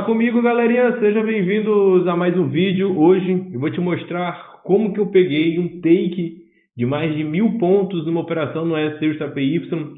Fala comigo, galerinha, sejam bem-vindos a mais um vídeo. Hoje eu vou te mostrar como que eu peguei um take de mais de 1000 pontos numa operação no S-Series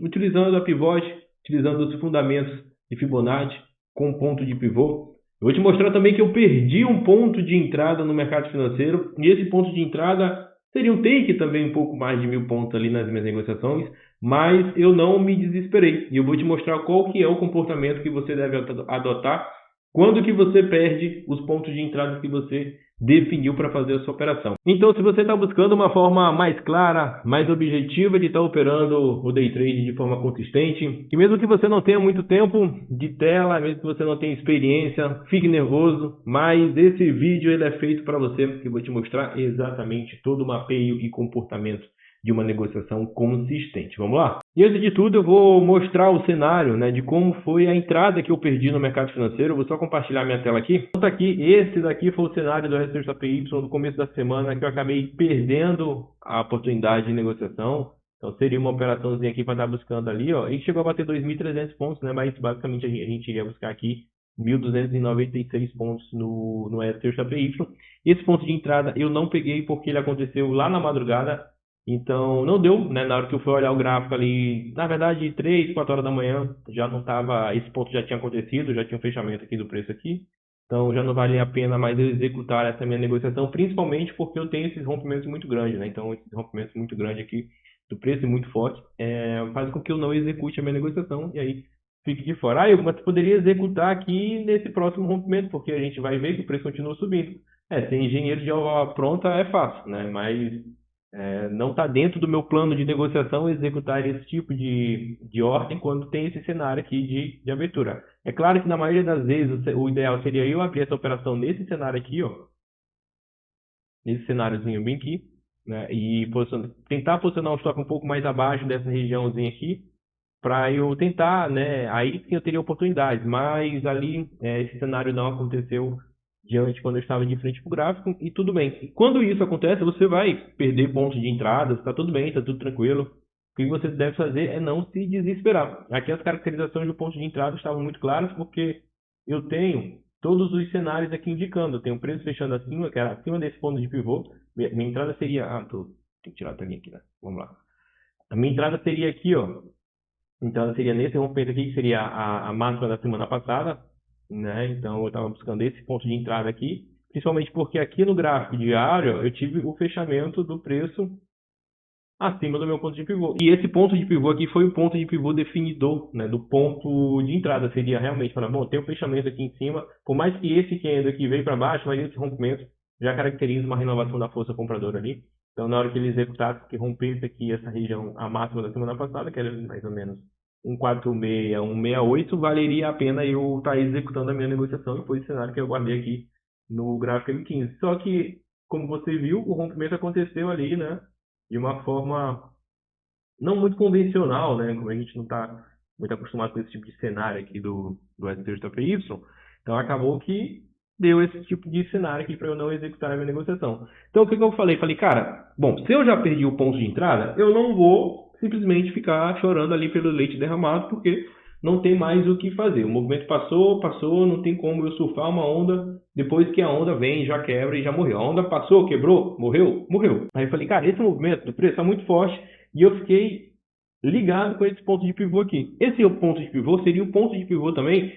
utilizando a pivot, utilizando os fundamentos de Fibonacci com ponto de pivô. Eu vou te mostrar também que eu perdi um ponto de entrada no mercado financeiro e esse ponto de entrada seria um take também um pouco mais de 1000 pontos ali nas minhas negociações, mas eu não me desesperei e eu vou te mostrar qual que é o comportamento que você deve adotar quando que você perde os pontos de entrada que você definiu para fazer a sua operação. Então, se você está buscando uma forma mais clara, mais objetiva de estar operando o day trade de forma consistente, que mesmo que você não tenha muito tempo de tela, mesmo que você não tenha experiência, fique nervoso, mas esse vídeo ele é feito para você, que eu vou te mostrar exatamente todo o mapeio e comportamento de uma negociação consistente. Vamos lá? E antes de tudo, eu vou mostrar o cenário, né, de como foi a entrada que eu perdi no mercado financeiro. Eu vou só compartilhar minha tela aqui. Então, aqui, esse daqui foi o cenário do S-Series no começo da semana, que eu acabei perdendo a oportunidade de negociação. Então, seria uma operaçãozinha aqui para estar buscando ali, ó. E chegou a bater 2.300 pontos, né? Mas basicamente a gente iria buscar aqui 1.296 pontos no S-Series. Esse ponto de entrada eu não peguei porque ele aconteceu lá na madrugada. Então, não deu, né? Na hora que eu fui olhar o gráfico ali, na verdade, 3, 4 horas da manhã, já não estava, esse ponto já tinha acontecido, já tinha um fechamento aqui do preço aqui. Então, já não valia a pena mais eu executar essa minha negociação, principalmente porque eu tenho esses rompimentos muito grandes, né? Então, esses rompimentos muito grandes aqui do preço muito forte, faz com que eu não execute a minha negociação e aí fique de fora. Ah, mas você poderia executar aqui nesse próximo rompimento, porque a gente vai ver que o preço continua subindo. Ser engenheiro de obra pronta é fácil, né? Mas não está dentro do meu plano de negociação executar esse tipo de ordem quando tem esse cenário aqui de abertura. É claro que na maioria das vezes o ideal seria eu abrir essa operação nesse cenário aqui, ó, nesse cenáriozinho bem aqui, né, e tentar posicionar o estoque um pouco mais abaixo dessa regiãozinha aqui, para eu tentar, né, aí sim eu teria oportunidades, mas ali esse cenário não aconteceu diante quando eu estava de frente para o gráfico e tudo bem. E quando isso acontece, você vai perder pontos de entrada, está tudo bem, está tudo tranquilo. O que você deve fazer é não se desesperar. Aqui as caracterizações do ponto de entrada estavam muito claras, porque eu tenho todos os cenários aqui indicando. Eu tenho o preço fechando acima, que era acima desse ponto de pivô. Minha entrada seria... tem que tirar a telinha aqui, né? Vamos lá. A minha entrada seria aqui, ó. Então, seria nesse rompimento aqui, que seria a máxima da semana passada, né? Então, eu estava buscando esse ponto de entrada aqui, principalmente porque aqui no gráfico diário, eu tive o fechamento do preço acima do meu ponto de pivô. E esse ponto de pivô aqui foi o ponto de pivô definidor, né, do ponto de entrada. Seria realmente falar, bom, tem um fechamento aqui em cima, por mais que esse candle aqui veio para baixo, mas esse rompimento já caracteriza uma renovação da força compradora ali. Então, na hora que ele executasse, que rompesse aqui essa região, a máxima da semana passada, que era mais ou menos 146, 168, valeria a pena eu estar executando a minha negociação, e foi o cenário que eu guardei aqui no gráfico M15. Só que, como você viu, o rompimento aconteceu ali, né, de uma forma não muito convencional, né, como a gente não está muito acostumado com esse tipo de cenário aqui do STJPY, então acabou que deu esse tipo de cenário aqui para eu não executar a minha negociação. Então, o que eu falei? Falei, cara, bom, se eu já perdi o ponto de entrada, eu não vou simplesmente ficar chorando ali pelo leite derramado, porque não tem mais o que fazer. O movimento passou, não tem como eu surfar uma onda, depois que a onda vem, já quebra e já morreu. A onda passou, quebrou, morreu, morreu. Aí eu falei, cara, esse movimento do preço está muito forte e eu fiquei ligado com esse ponto de pivô aqui. Esse ponto de pivô seria o ponto de pivô também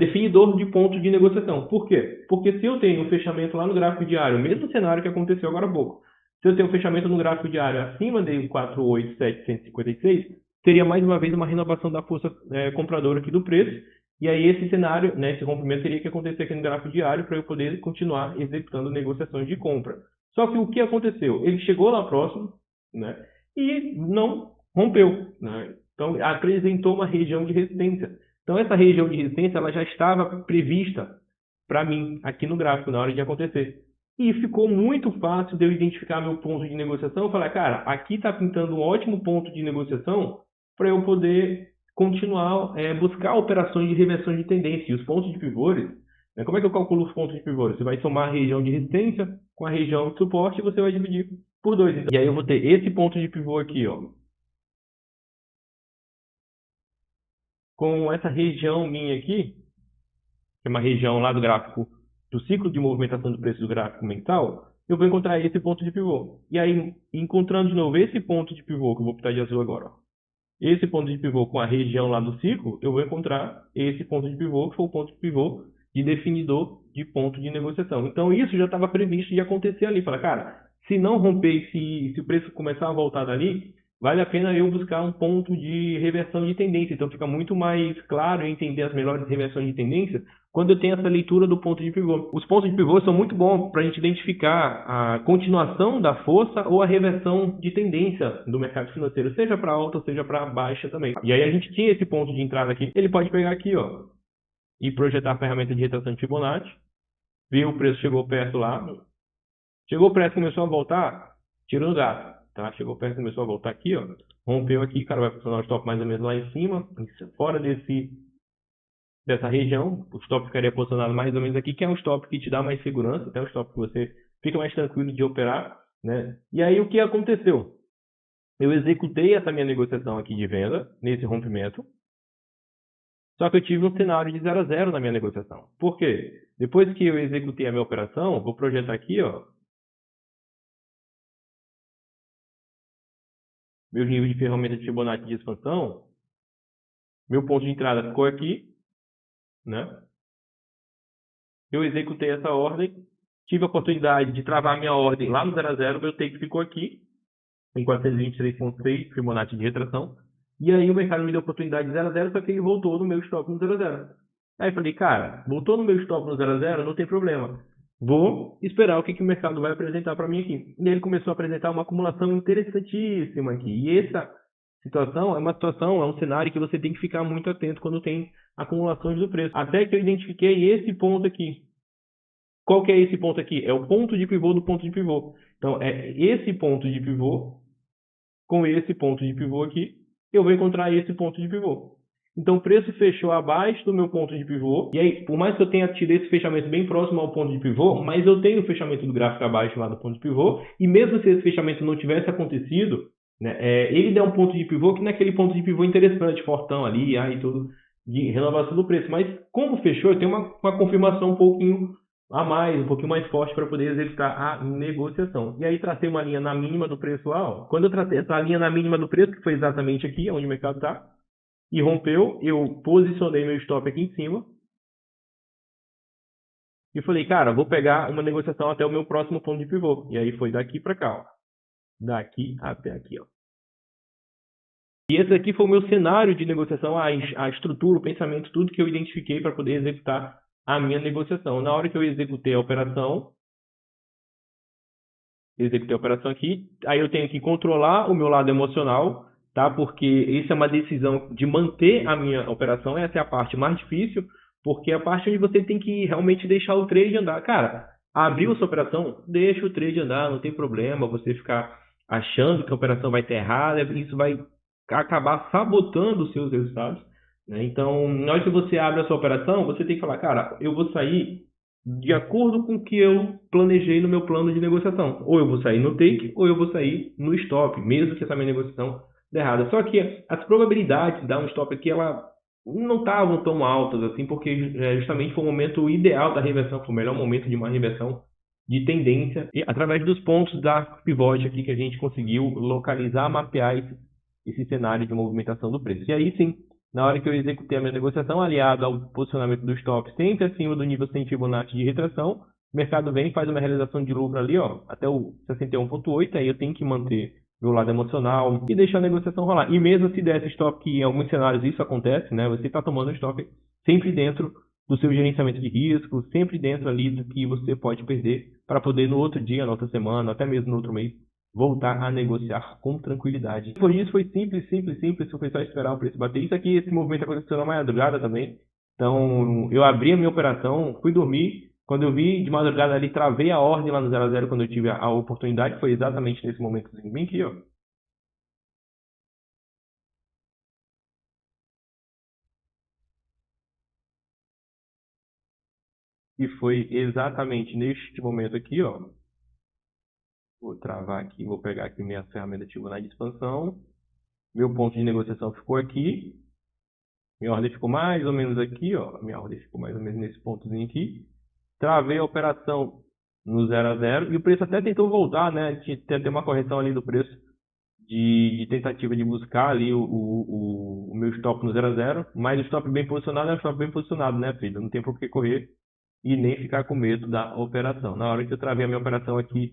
definidor de ponto de negociação. Por quê? Porque se eu tenho um fechamento lá no gráfico diário, o mesmo cenário que aconteceu agora há pouco, se eu tenho um fechamento no gráfico diário acima de 48756, seria mais uma vez uma renovação da força compradora aqui do preço, e aí esse cenário, né, esse rompimento teria que acontecer aqui no gráfico diário para eu poder continuar executando negociações de compra. Só que o que aconteceu? Ele chegou lá próximo, né, e não rompeu, né? Então apresentou uma região de resistência. Então essa região de resistência ela já estava prevista para mim aqui no gráfico na hora de acontecer. E ficou muito fácil de eu identificar meu ponto de negociação. Eu falei, cara, aqui está pintando um ótimo ponto de negociação para eu poder continuar buscar operações de reversão de tendência. E os pontos de pivôs, né, como é que eu calculo os pontos de pivôs? Você vai somar a região de resistência com a região de suporte e você vai dividir por 2. Então, e aí eu vou ter esse ponto de pivô aqui, ó, com essa região minha aqui, que é uma região lá do gráfico, do ciclo de movimentação do preço do gráfico mensal, eu vou encontrar esse ponto de pivô. E aí, encontrando de novo esse ponto de pivô, que eu vou pintar de azul agora, ó, esse ponto de pivô com a região lá do ciclo, eu vou encontrar esse ponto de pivô, que foi o ponto de pivô de definidor de ponto de negociação. Então, isso já estava previsto de acontecer ali. Fala, cara, se não romper, se o preço começar a voltar dali, vale a pena eu buscar um ponto de reversão de tendência. Então, fica muito mais claro eu entender as melhores reversões de tendência quando eu tenho essa leitura do ponto de pivô. Os pontos de pivô são muito bons para a gente identificar a continuação da força ou a reversão de tendência do mercado financeiro, seja para alta ou seja para baixa também. E aí a gente tinha esse ponto de entrada aqui. Ele pode pegar aqui, ó, e projetar a ferramenta de retração de Fibonacci. Viu, o preço chegou perto lá. Chegou perto, começou a voltar, tirou o gato. Tá? Chegou perto, começou a voltar aqui, ó. Rompeu aqui, cara, vai funcionar o stop mais ou menos lá em cima, fora dessa região. O stop ficaria posicionado mais ou menos aqui, que é um stop que te dá mais segurança, até um stop que você fica mais tranquilo de operar, né? E aí o que aconteceu? Eu executei essa minha negociação aqui de venda, nesse rompimento, só que eu tive um cenário de 0 a 0 na minha negociação. Por quê? Depois que eu executei a minha operação, vou projetar aqui, ó, meus níveis de ferramenta de Fibonacci de expansão. Meu ponto de entrada ficou aqui, né? Eu executei essa ordem, tive a oportunidade de travar minha ordem lá no 0 a 0, meu take ficou aqui, em 423,6, Fibonacci de retração. E aí o mercado me deu a oportunidade de 0 a 0, só que ele voltou no meu stop no 0 a 0. Aí eu falei, cara, voltou no meu stop no 0 a 0, não tem problema. Vou esperar o que o mercado vai apresentar para mim aqui. E ele começou a apresentar uma acumulação interessantíssima aqui. E essa situação é um cenário que você tem que ficar muito atento quando tem acumulações do preço. Até que eu identifiquei esse ponto aqui. Qual que é esse ponto aqui? É o ponto de pivô do ponto de pivô. Então, é esse ponto de pivô com esse ponto de pivô aqui, eu vou encontrar esse ponto de pivô. Então, o preço fechou abaixo do meu ponto de pivô. E aí, por mais que eu tenha tido esse fechamento bem próximo ao ponto de pivô, mas eu tenho o fechamento do gráfico abaixo lá do ponto de pivô. E mesmo se esse fechamento não tivesse acontecido, né, ele dá um ponto de pivô que naquele ponto de pivô interessante, fortão ali, aí tudo, de renovação do preço. Mas como fechou, eu tenho uma confirmação um pouquinho a mais, um pouquinho mais forte para poder executar a negociação. E aí tracei uma linha na mínima do preço lá, ó. Quando eu tracei essa linha na mínima do preço, que foi exatamente aqui, onde o mercado está, e rompeu, eu posicionei meu stop aqui em cima. E falei, cara, vou pegar uma negociação até o meu próximo ponto de pivô. E aí foi daqui para cá, ó. Daqui até aqui, ó. E esse aqui foi o meu cenário de negociação, a estrutura, o pensamento, tudo que eu identifiquei para poder executar a minha negociação. Na hora que eu executei a operação aqui, aí eu tenho que controlar o meu lado emocional, tá? Porque isso é uma decisão de manter a minha operação, essa é a parte mais difícil, porque é a parte onde você tem que realmente deixar o trade andar. Cara, abriu sua operação, deixa o trade andar, não tem problema você ficar achando que a operação vai estar errada, isso vai acabar sabotando os seus resultados, né? Então, na hora que você abre a sua operação, você tem que falar, cara, eu vou sair de acordo com o que eu planejei no meu plano de negociação. Ou eu vou sair no take, ou eu vou sair no stop, mesmo que essa minha negociação dê errada. Só que as probabilidades de dar um stop aqui, ela não estavam tão altas assim, porque justamente foi o momento ideal da reversão, foi o melhor momento de uma reversão de tendência, e através dos pontos da pivot aqui que a gente conseguiu localizar, mapear esse cenário de movimentação do preço. E aí sim, na hora que eu executei a minha negociação, aliado ao posicionamento do stop sempre acima do nível 100 Fibonacci de retração, o mercado vem e faz uma realização de lucro ali, ó, até o 61,8, aí eu tenho que manter meu lado emocional e deixar a negociação rolar. E mesmo se der esse stop, que em alguns cenários isso acontece, né, você está tomando um stop sempre dentro do seu gerenciamento de risco, sempre dentro ali do que você pode perder, para poder no outro dia, na outra semana, até mesmo no outro mês, voltar a negociar com tranquilidade. Por isso foi simples, foi só esperar o preço bater. Isso aqui, esse movimento aconteceu na madrugada também. Então, eu abri a minha operação, fui dormir. Quando eu vi de madrugada ali, travei a ordem lá no 0 a 0 quando eu tive a oportunidade. Foi exatamente nesse momento bem aqui, ó. E foi exatamente neste momento aqui, ó. Vou travar aqui, vou pegar aqui minha ferramenta de Fibonacci de expansão. Meu ponto de negociação ficou aqui. Minha ordem ficou mais ou menos aqui, ó. Minha ordem ficou mais ou menos nesse pontozinho aqui. Travei a operação no 0 a 0 e o preço até tentou voltar, né? Tinha uma correção ali do preço de tentativa de buscar ali o meu stop no 0 a 0, mas o stop bem posicionado é um stop bem posicionado, né, filho? Não tem por que correr e nem ficar com medo da operação. Na hora que eu travei a minha operação aqui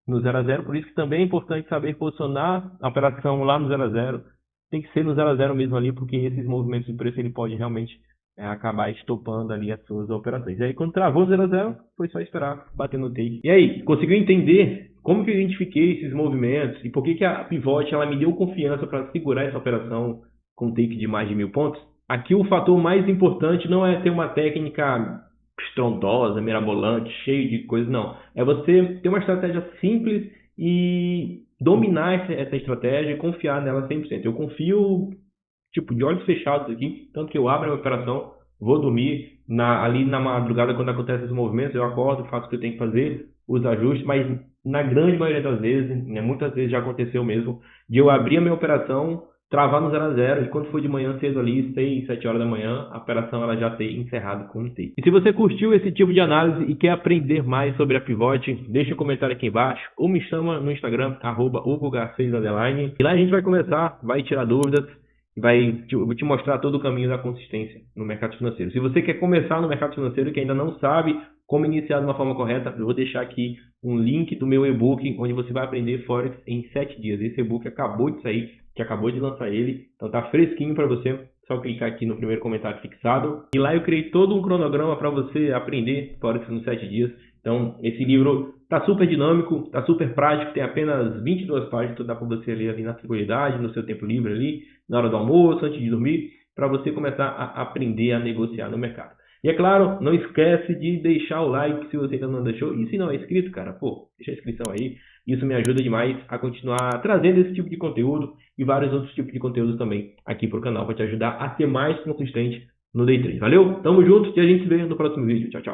no 0 a 0, por isso que também é importante saber posicionar a operação lá no 0 a 0. Tem que ser no 0 a 0 mesmo ali, porque esses movimentos de preço ele pode realmente acabar estopando ali as suas operações. E aí quando travou 0 a 0, foi só esperar bater no take. E aí, conseguiu entender como que eu identifiquei esses movimentos e por que que a Pivot ela me deu confiança para segurar essa operação com take de mais de 1.000 pontos? Aqui o fator mais importante não é ter uma técnica estrondosa, mirabolante, cheia de coisas, não. É você ter uma estratégia simples e dominar essa estratégia e confiar nela 100%. Eu confio, tipo, de olhos fechados aqui, tanto que eu abro a operação, vou dormir, ali na madrugada, quando acontecem esses movimentos, eu acordo, faço o que eu tenho que fazer, os ajustes, mas na grande maioria das vezes, né, muitas vezes já aconteceu mesmo, de eu abrir a minha operação, travar no 0 a 0 e quando for de manhã cedo ali, 6, 7 horas da manhã, a operação ela já ter encerrado com um take. E se você curtiu esse tipo de análise e quer aprender mais sobre a Pivot, deixa um comentário aqui embaixo ou me chama no Instagram, @hugogarcez_, e lá a gente vai conversar, vai tirar dúvidas, eu vou te mostrar todo o caminho da consistência no mercado financeiro. Se você quer começar no mercado financeiro e que ainda não sabe como iniciar de uma forma correta, eu vou deixar aqui um link do meu e-book, onde você vai aprender Forex em 7 dias. Esse e-book acabou de sair, que acabou de lançar ele, então tá fresquinho para você. Só clicar aqui no primeiro comentário fixado. E lá eu criei todo um cronograma para você aprender Forex nos 7 dias. Então, esse livro tá super dinâmico, tá super prático, tem apenas 22 páginas, então dá para você ler ali na tranquilidade, no seu tempo livre ali, na hora do almoço, antes de dormir, para você começar a aprender a negociar no mercado. E é claro, não esquece de deixar o like se você ainda não deixou. E se não é inscrito, cara, pô, deixa a inscrição aí. Isso me ajuda demais a continuar trazendo esse tipo de conteúdo e vários outros tipos de conteúdos também aqui pro canal, para te ajudar a ser mais consistente no Day Trade. Valeu? Tamo junto e a gente se vê no próximo vídeo. Tchau, tchau.